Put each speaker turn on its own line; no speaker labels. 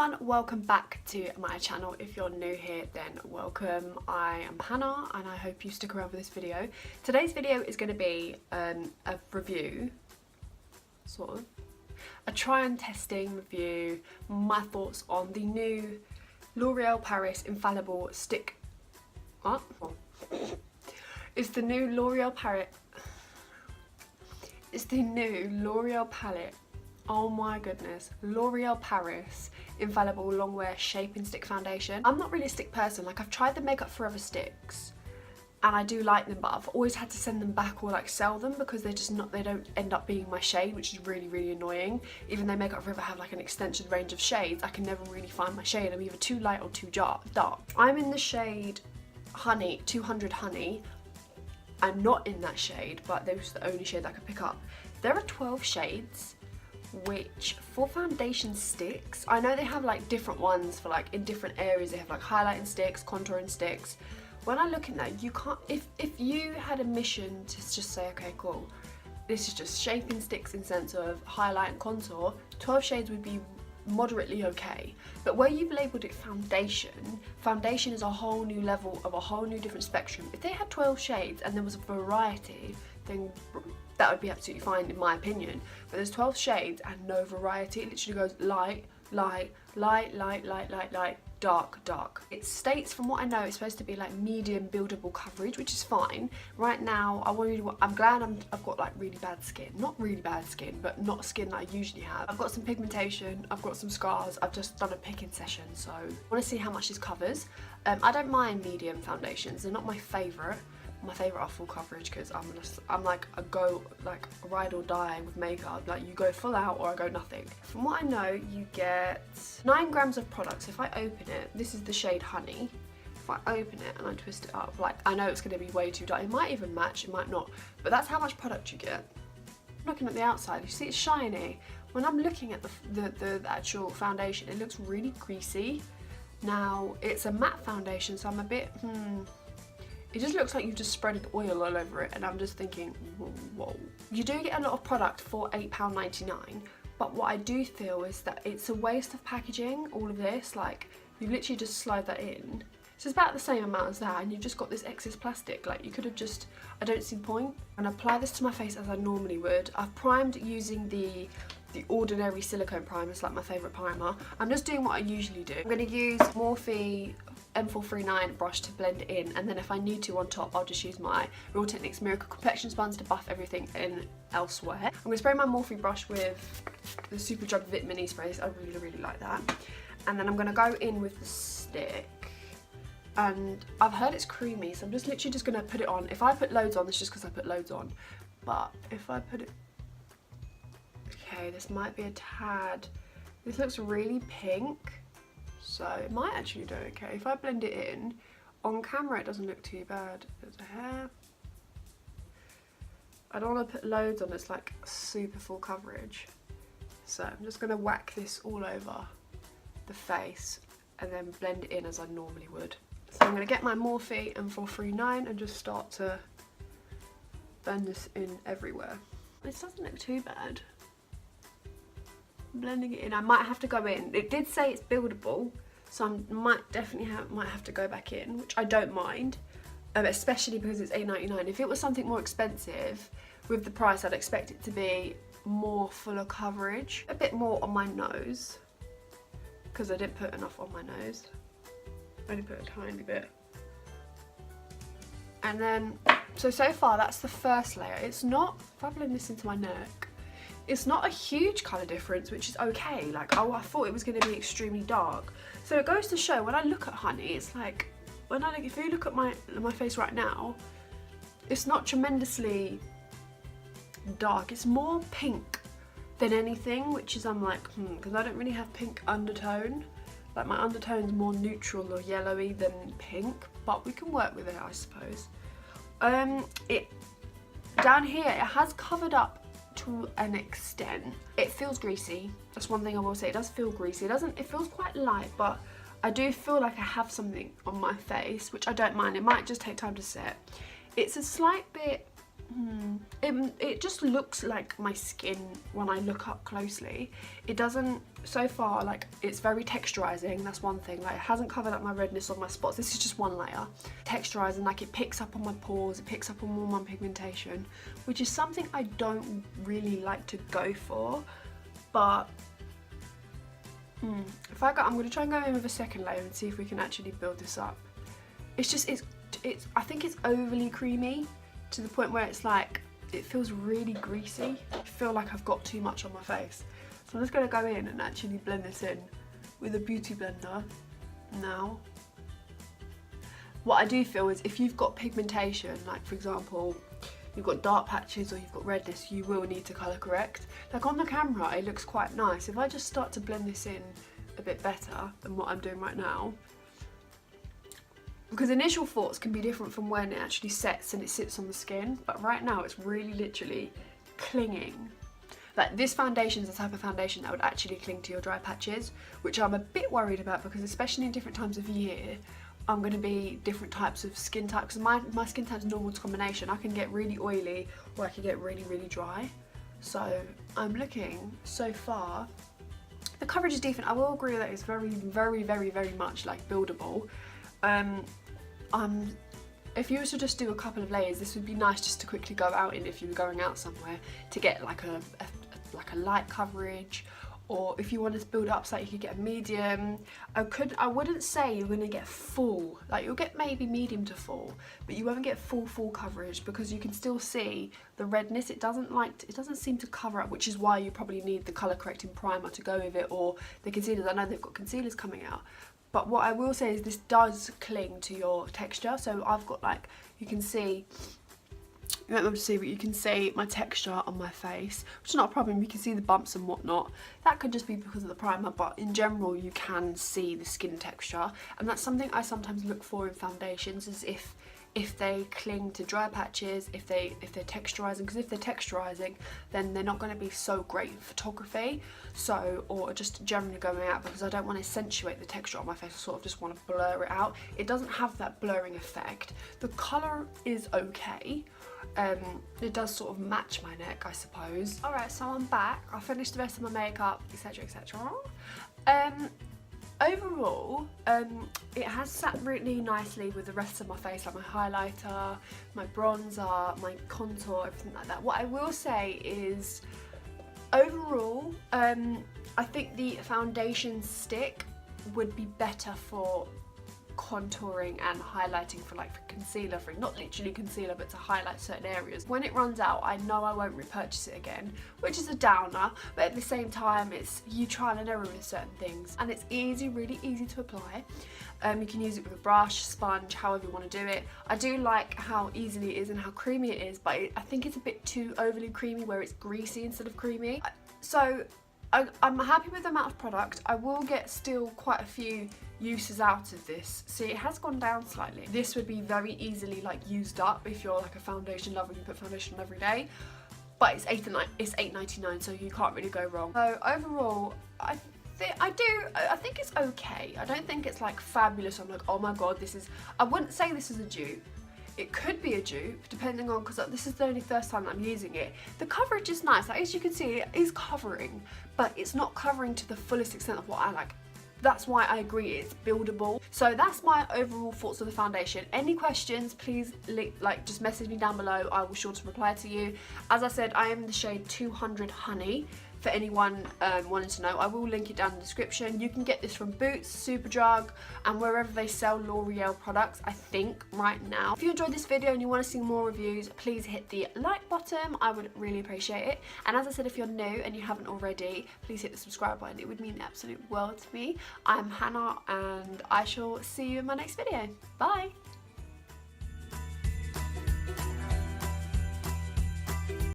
everyone, welcome back to my channel. If you're new here, then welcome. I am Hannah and I hope you stick around for this video. Today's video is going to be a review, sort of, a try and testing review, my thoughts on the new L'Oreal Paris Infallible stick. What? It's the new L'Oreal Paris. It's the new L'Oreal palette. Oh my goodness, L'Oreal Paris Infallible Longwear Shape and Stick Foundation. I'm not really a stick person. Like, I've tried the Makeup Forever sticks and I do like them, but I've always had to send them back or like sell them because they're just not, they don't end up being my shade, which is really annoying. Even though Makeup Forever have like an extended range of shades, I can never really find my shade. I'm either too light or too dark. I'm in the shade Honey, 200 Honey. I'm not in that shade, but that was the only shade that I could pick up. There are 12 shades, which for foundation sticks, I know they have like different ones for like in different areas. They have like highlighting sticks, contouring sticks. When I look at that, you can't, if you had a mission to just say, okay, cool, this is just shaping sticks in sense of highlight and contour, 12 shades would be moderately okay. But where you've labelled it foundation is a whole new level of a whole new different spectrum. If they had 12 shades and there was a variety, then that would be absolutely fine in my opinion. But there's 12 shades and no variety. It literally goes light, light, light, light, light, light, light, dark, dark. It states, from what I know, it's supposed to be like medium buildable coverage, which is fine. Right now, I'm glad I've got like really bad skin. Not really bad skin, but not skin that I usually have. I've got some pigmentation, I've got some scars, I've just done a picking session, so I want to see how much this covers. I don't mind medium foundations, they're not my favourite. My favourite are full coverage because I'm like a go, like ride or die with makeup. Like, you go full out or I go nothing. From what I know, you get 9 grams of product. So if I open it, this is the shade Honey. If I open it and I twist it up, like, I know it's going to be way too dark. It might even match, it might not. But that's how much product you get. Looking at the outside, you see it's shiny. When I'm looking at the actual foundation, it looks really greasy. Now, it's a matte foundation, so I'm a bit, it just looks like you've just spread oil all over it, and I'm just thinking, whoa. You do get a lot of product for £8.99, but what I do feel is that it's a waste of packaging, all of this. Like, you literally just slide that in. So it's about the same amount as that, and you've just got this excess plastic. Like, you could have just, I don't see the point. And apply this to my face as I normally would. I've primed using the ordinary silicone primer. It's like my favourite primer. I'm just doing what I usually do. I'm going to use Morphe M439 brush to blend it in, and then if I need to on top, I'll just use my Real Techniques Miracle Complexion Sponge to buff everything in elsewhere. I'm going to spray my Morphe brush with the Superdrug Vitamin E sprays. I really like that. And then I'm going to go in with the stick. And I've heard it's creamy, so I'm just literally just going to put it on. If I put loads on, it's just because I put loads on. But if I put it... Okay, this might be a tad... This looks really pink. So it might actually do okay. If I blend it in, on camera it doesn't look too bad. There's a hair. I don't want to put loads on, it's like super full coverage. So I'm just going to whack this all over the face and then blend it in as I normally would. So I'm going to get my Morphe M439 and just start to blend this in everywhere. This doesn't look too bad. Blending it in, I might have to go in. It did say it's buildable, so I might have to go back in, which I don't mind, especially because it's $8.99. If it was something more expensive with the price, I'd expect it to be more fuller coverage, a bit more on my nose, because I didn't put enough on my nose. I only put a tiny bit. And then, so far that's the first layer. It's not, if I blend this into my neck, it's not a huge colour difference, which is okay. Like, oh, I thought it was going to be extremely dark. So it goes to show, when I look at Honey, it's like, if you look at my face right now, it's not tremendously dark. It's more pink than anything, which is, I'm like, because I don't really have pink undertone. Like, my undertone's more neutral or yellowy than pink, but we can work with it, I suppose. Down here, it has covered up to an extent. It feels greasy. That's one thing I will say. It does feel greasy. It feels quite light, but I do feel like I have something on my face, which I don't mind. It might just take time to set. It's a slight bit It just looks like my skin when I look up closely. It doesn't, so far, like, it's very texturizing, that's one thing. Like, it hasn't covered up my redness or my spots. This is just one layer. Texturizing, like, it picks up on my pores, it picks up on all my pigmentation, which is something I don't really like to go for. But if I'm going to try and go in with a second layer and see if we can actually build this up. It's just, I think it's overly creamy to the point where it's like, it feels really greasy. I feel like I've got too much on my face. So I'm just going to go in and actually blend this in with a beauty blender now. What I do feel is if you've got pigmentation, like for example, you've got dark patches or you've got redness, you will need to colour correct. Like on the camera, it looks quite nice. If I just start to blend this in a bit better than what I'm doing right now, because initial thoughts can be different from when it actually sets and it sits on the skin, but right now it's really literally clinging. Like this foundation is the type of foundation that would actually cling to your dry patches, which I'm a bit worried about because especially in different times of year, I'm going to be different types of skin types. My skin type's normal to combination. I can get really oily or I can get really, really dry. So I'm looking so far. The coverage is decent. I will agree that it's very, very, very, very much like buildable. If you were to just do a couple of layers, this would be nice just to quickly go out in if you were going out somewhere to get like a light coverage, or if you wanted to build up so that you could get a medium. I wouldn't say you're going to get full, like you'll get maybe medium to full, but you won't get full coverage because you can still see the redness. It doesn't seem to cover up, which is why you probably need the colour correcting primer to go with it, or the concealers. I know they've got concealers coming out. But what I will say is this does cling to your texture. So I've got like, you can see, you won't be able to see, but you can see my texture on my face, which is not a problem. You can see the bumps and whatnot. That could just be because of the primer, but in general, you can see the skin texture. And that's something I sometimes look for in foundations, is if they cling to dry patches, if they're texturizing, because if they're texturizing, then they're not going to be so great in photography, so, or just generally going out, because I don't want to accentuate the texture on my face. I sort of just want to blur it out. It doesn't have that blurring effect. The colour is okay. It does sort of match my neck, I suppose. Alright, so I'm back. I finished the rest of my makeup, etc, etc. Overall, it has sat really nicely with the rest of my face, like my highlighter, my bronzer, my contour, everything like that. What I will say is, overall, I think the foundation stick would be better for contouring and highlighting, for like for concealer, for not literally concealer but to highlight certain areas. When it runs out, I know I won't repurchase it again, which is a downer, but at the same time it's you try and error with certain things, and it's easy, really easy to apply. You can use it with a brush, sponge, however you want to do it. I do like how easily it is and how creamy it is, but I think it's a bit too overly creamy where it's greasy instead of creamy. So I'm happy with the amount of product. I will get still quite a few uses out of this. See, it has gone down slightly. This would be very easily like used up if you're like a foundation lover and you put foundation on every day. But it's $8.99, so you can't really go wrong. So overall, I think it's okay. I don't think it's like fabulous. I'm like, oh my god, this is. I wouldn't say this is a dupe. It could be a dupe, depending on, because this is the only first time I'm using it. The coverage is nice, like, as you can see, it is covering, but it's not covering to the fullest extent of what I like. That's why I agree it's buildable. So that's my overall thoughts of the foundation. Any questions, please just message me down below. I will sure to reply to you. As I said, I am the shade 200 Honey. For anyone wanting to know, I will link it down in the description. You can get this from Boots, Superdrug, and wherever they sell L'Oreal products, I think, right now. If you enjoyed this video and you want to see more reviews, please hit the like button. I would really appreciate it. And as I said, if you're new and you haven't already, please hit the subscribe button. It would mean the absolute world to me. I'm Hannah, and I shall see you in my next video. Bye!